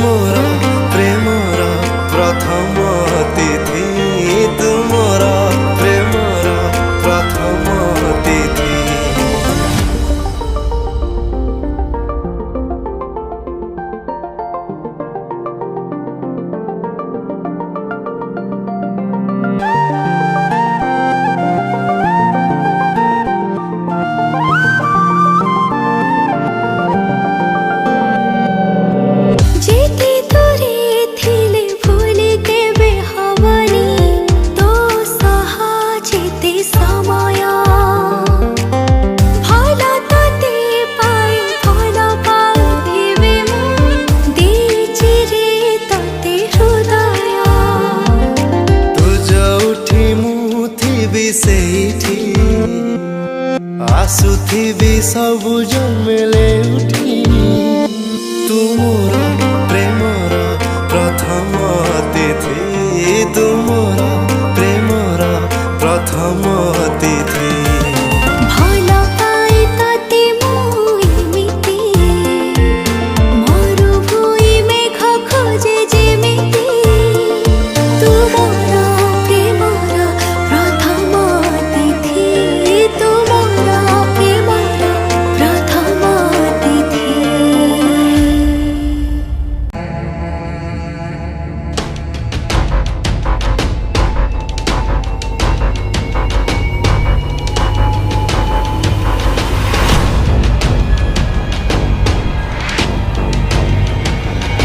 मोर Premiere प्रथम तिथि तुमर प्रेमर प्रथम तिथि। आसुथिबी सबु जन्मेले उठी तुमर प्रेमर प्रथम तिथि तुमर प्रेमर प्रथम तिथि।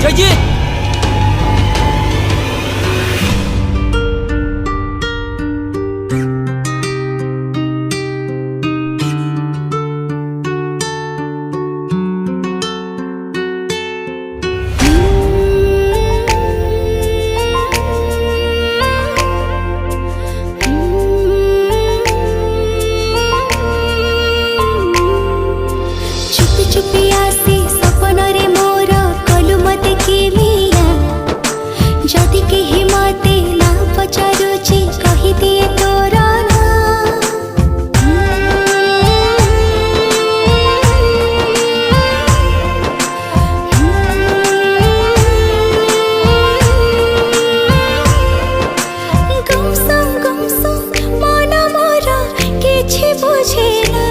जयजीत चुपी चुपी आसी सपन रे मोर कलु मते किमिया जदि केही मते ना पचारुची कहि दिए तोर ना। गुमसुम मन मोर किछि बुझेना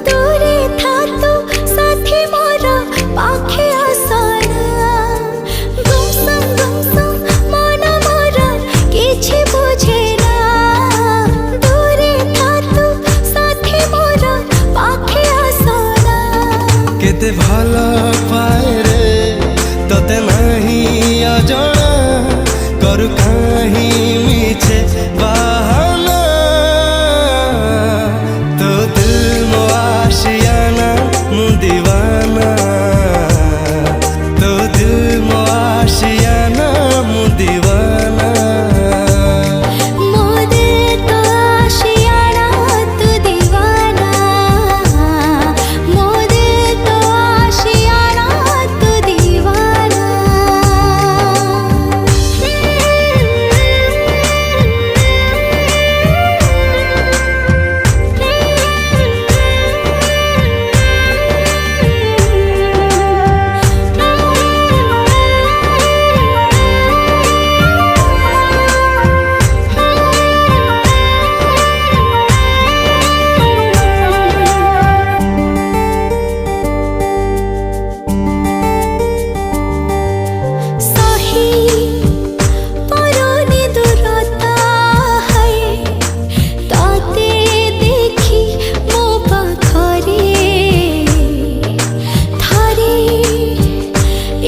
दूरे था तो साथी मोर पाखे आसना। गुमसुम मन मोर किछि बुझेना दूरे था तो साथी मोर पाखे आसना। केते भल पाए रे तते नहीं अजଣା करू कहीं मीछे बहाना तो दिल मो आशियाना मु दीवाना तो दिल मो आशियाना मु दीवाना। मो दिल तो आशियाना तू दीवाना मो दिल तो आशियाना तू दीवाना।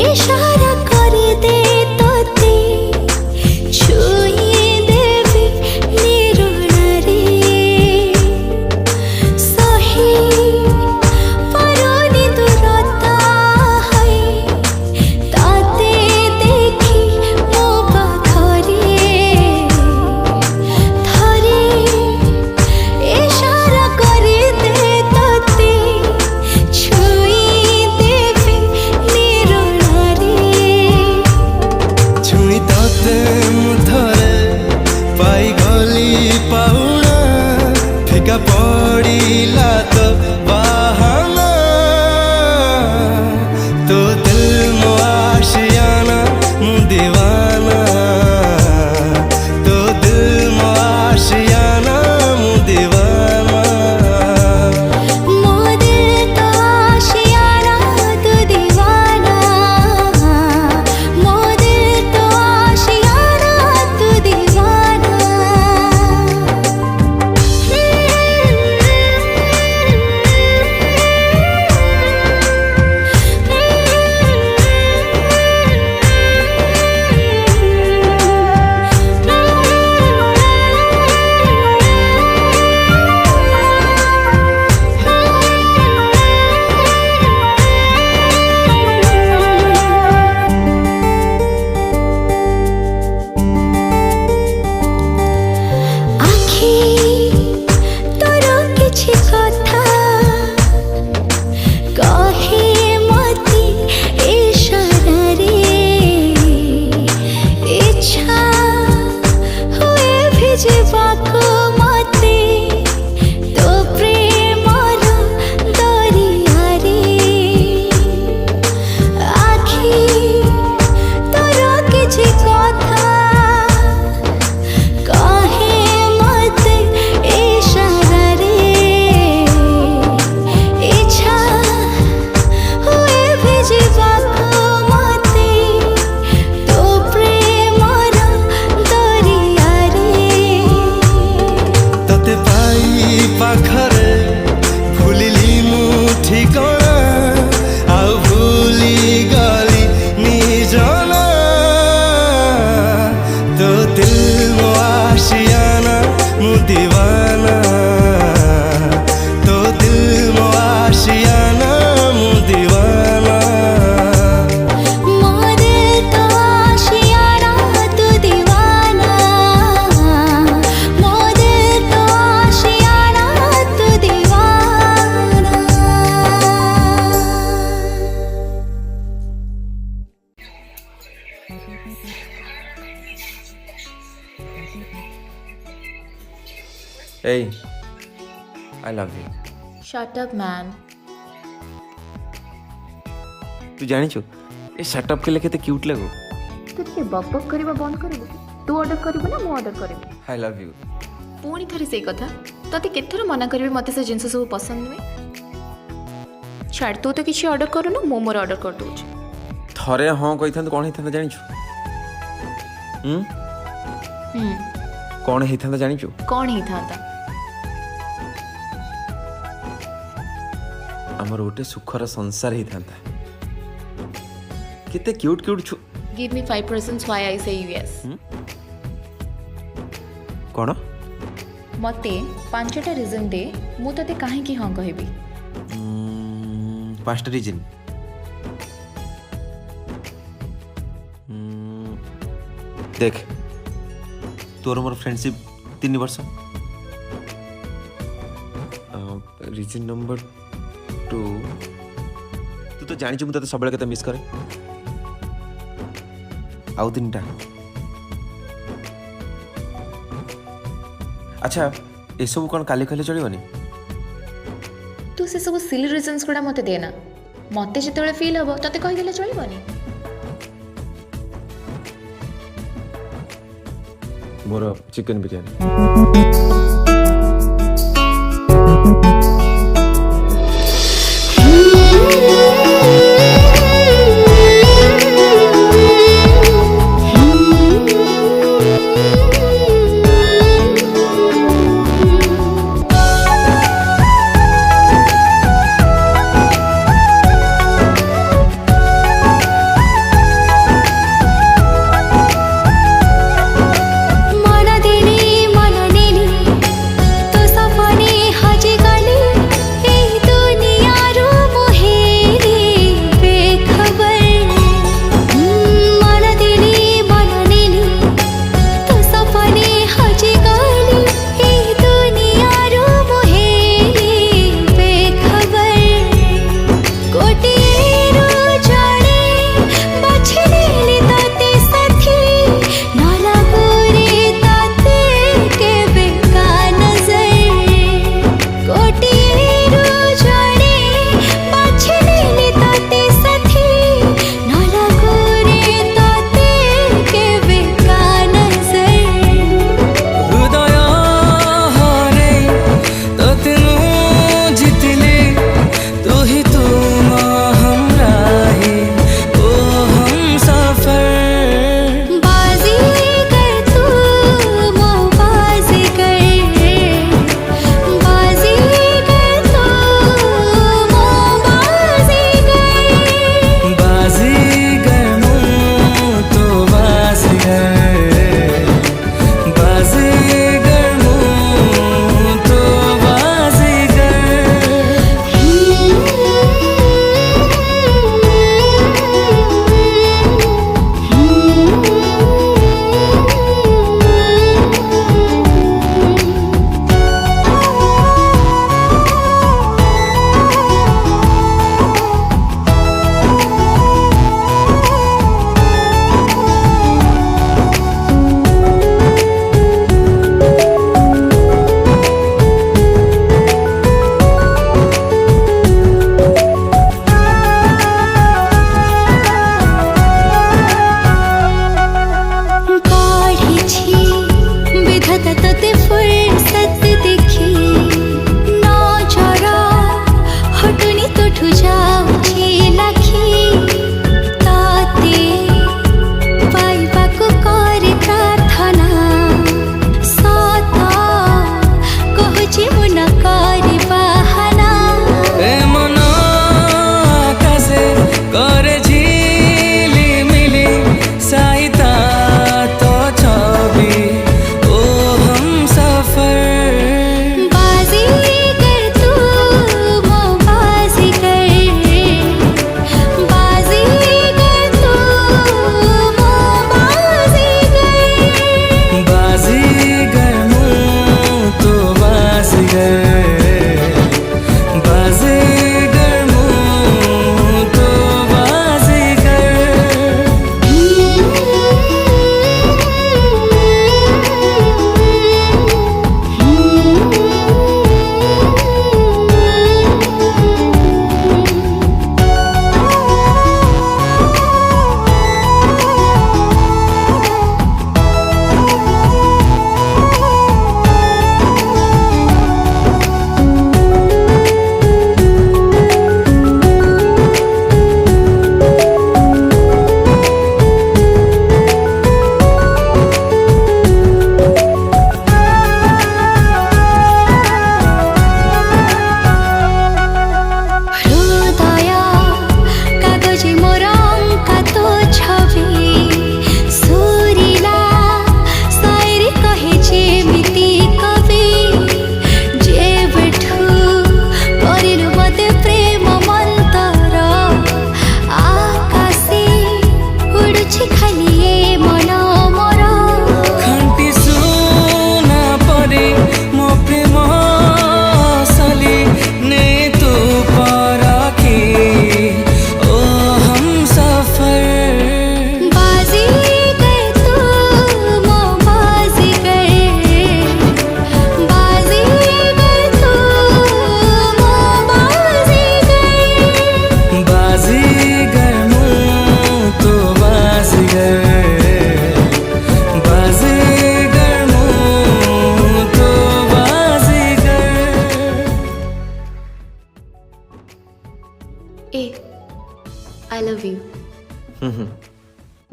इशारा कर दे तोते छुई देवी निरुणारे सही परोनी दूरता है ताते देखी मो पाखरे थरे इशारा कर दे तोते छुई देवी निरुणारे। छुई तते मुथरे पाई गली पाउना फिका पड़िला तो बहाना तो दिल मो Asia Hey, I love you. Shut up, man. तू जानिଛୁ ए सेटअप के लिए केते क्यूट लगो. तू ଟିକେ ବକ୍ ବକ୍ କରିବା ବନ୍ଦ କରିବୁ ତୁ ଅର୍ଡର କରିବୁ ନା ମୁଁ ଅର୍ଡର କରିବି I love you. ପୁଣି ଥରେ ସେଇ କଥା ତତେ କେତେଥର ମନା କରିବି ମୋତେ ସେ ଜିନିଷ ସବୁ ପସନ୍ଦ ନୁହେଁ ଛାଡ଼ ତୁ ତ କିଛି ଅର୍ଡର କରୁନୁ ମୁଁ ମୋର ଅର୍ଡର କରିଦେଉଛି ଥରେ ହଁ କହିଥାନ୍ତୁ କ'ଣ ହେଇଥାନ୍ତା ଜାଣିଛୁ? କ'ଣ ହେଇଥାନ୍ତା ଜାଣିଛୁ? କ'ଣ ହେଇଥାନ୍ତା ଆମର ଗୋଟେ ସୁଖର ସଂସାର ହେଇଥାନ୍ତା. କେତେ କ୍ୟୁଟ୍ କ୍ୟୁଟ୍ ଛୁ. Give me 5 reasons why I say yes. କ'ଣ? ମୋତେ 5ଟା ରିଜନ୍ ଦେ ମୁଁ ତତେ କାହିଁକି ହଁ କହିବି 5ଟା ରିଜନ୍. देख तोर मोर फ्रेंडशिप 3 वर्ष. रीजन नंबर 2 तू तो जानी तू सब के मिस करे आउ 3टा. अच्छा ये सब कौन काली कहले चलिबनी तू से सब सिली रिजन्स गुड़ा मते देना मते जेतेबेले फील हबो तते कहि देले चलिबनी मोर चिकन बिरयानी.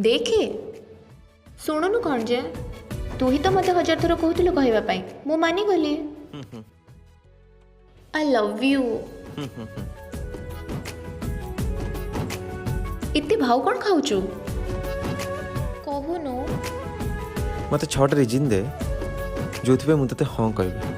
ଦେଖେ ଶୁଣୁନୁ କ'ଣ ଯେ ତୁ ହିଁ ତ ମୋତେ 1000 ଥର କହୁଥିଲୁ କହିବା ପାଇଁ ମୁଁ ମାନିଗଲି। I love you. ଏତେ ଭାଉ କ'ଣ ଖାଉଛୁ କହୁନୁ। ମୋତେ 6ଟା ରିଜିନ୍ ଦେ ଯୋଉଥିପାଇଁ ମୁଁ ତତେ ହଁ କହିବି।